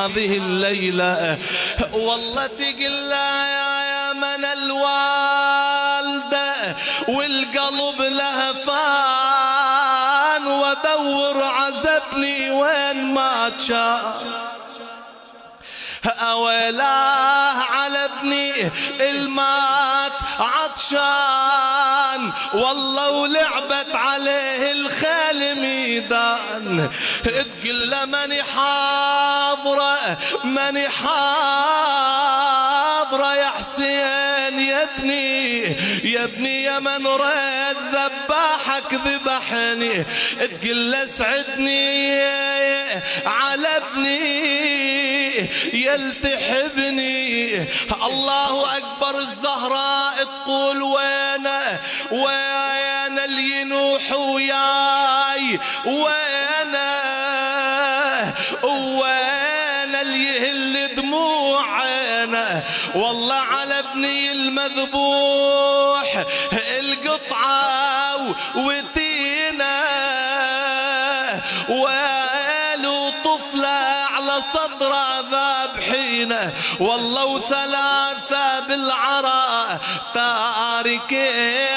هذه الليلة. والله تقل يا من الوالدة والقلب لهفان، وادور عزبني وين ما كان. أولاه على ابني المات عطشان، والله ولعبت عليه الخيل ميدان. تقول له ماني حاضرة ماني حاضرة يا حسين يا ابني يا ابني، يا من رد ذباحك ذبحني. تقول له اسعدني على ابني يلتحبني. الله أكبر. الزهراء تقول وينه وين اللي ينوح وياي، وينه وين اللي يهل دموع عينه. والله على ابني المذبوح القطعة وتينه، ويلو طفله على صدره ذابحينه. والله وثلاثة بالعراء تاركين.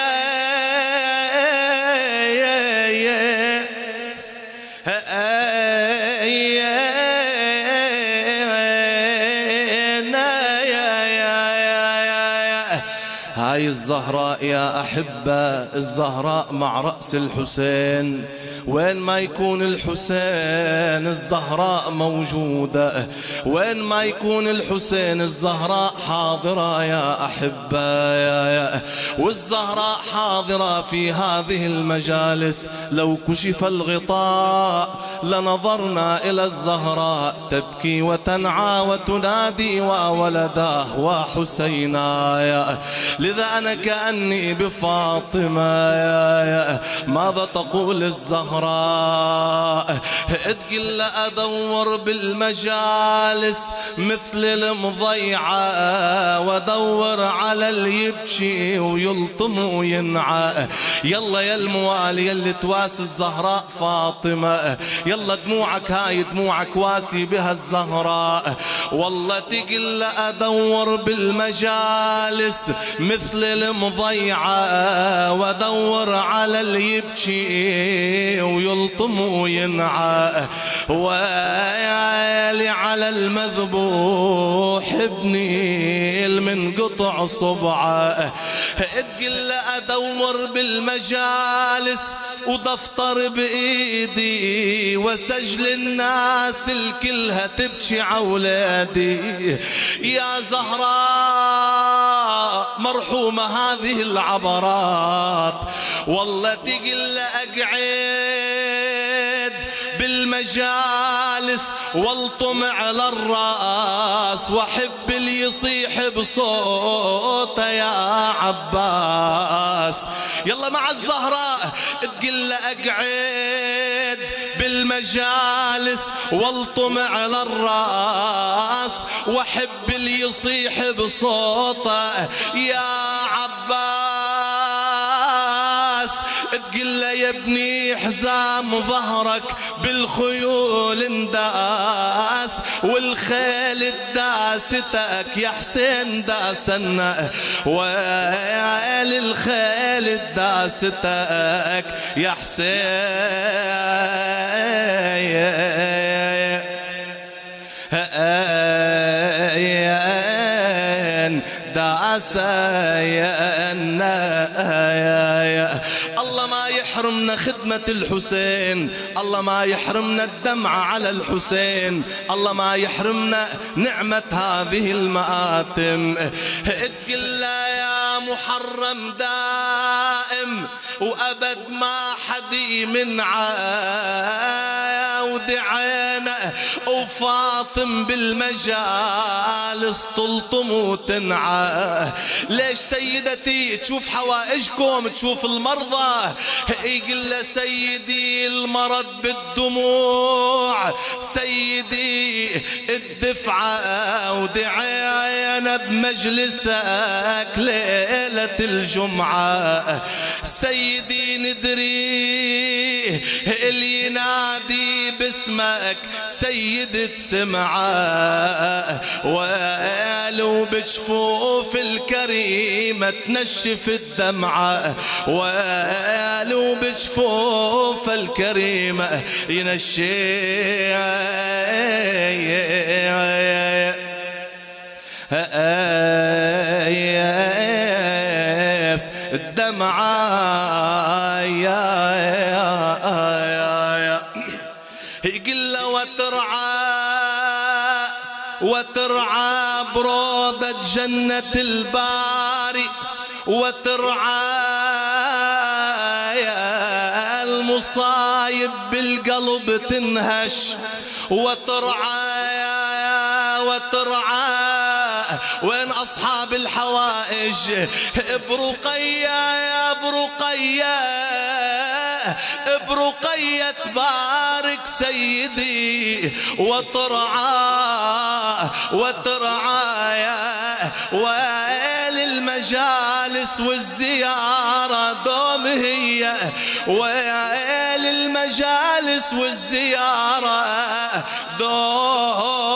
هاي الزهراء يا أحبة، الزهراء مع رأس الحسين. وين ما يكون الحسين الزهراء موجودة، وين ما يكون الحسين الزهراء حاضرة يا أحبة. والزهراء حاضرة في هذه المجالس. لو كشف الغطاء لنظرنا إلى الزهراء تبكي وتنعى وتنادي وولداه وحسينا. لذا أنا كأني بفاطمة. ماذا تقول الزهراء؟ تقول له أدور بالمجالس مثل المضيعة، وادور على اللي يبكي ويلطم وينعى. يلا يا الموالي يلي تواسي الزهراء فاطمة، يلا دموعك هاي دموعك واسي بها الزهراء. والله تقول له أدور بالمجالس مثل المضيعة، وادور على اللي يبكي ويلطم وينعى. ويالي على المذبوح ابني المنقطع صبعه. تقول له أدور بالمجالس ودفتر بإيدي وسجل الناس الكلها تبكي عولادي. يا زهراء مرحومة هذه العبرات. والله تقل أقعد بالمجالس والطم على الرأس، واحب اللي يصيح بصوته يا عباس. يلا مع الزهراء تقل أقعد بالمجالس والطم على الرأس، واحب اللي يصيح بصوته يا عباس. تقل له يا ابني حزام ظهرك بالخيول انداس، والخيل الداستك يا حسين داسنا، ويل الخيل الداستك يا حسين داسنا. الله ما يحرمنا خدمة الحسين، الله ما يحرمنا الدمع على الحسين، الله ما يحرمنا نعمة هذه المآتم. تقل له يا محرم دائم وأبد ما حد يمنعه، ودعينا وفاطم بالمجالس تلطم وتنعى. ليش سيدتي تشوف حوائجكم تشوف المرضى؟ يقول له سيدي المرض بالدموع، سيدي الدفعة ودعينا بمجلسك ليلة الجمعة. سيدي ندري اللي ينادي باسمك سيد تسمعه، وقالوا بجفوف الكريمة تنشف الدمعة، وقالوا بجفوف الكريمة ينشف الدمعة. يقول له وترعى بروضة جنة الباري، وترعى المصايب بالقلب تنهش، وترعى وين أصحاب الحوائج؟ برقية يا برقية، برقية تبارك سيدي، وترعى يا ويل المجالس والزيارة دوم هي، ويل المجالس والزيارة دوم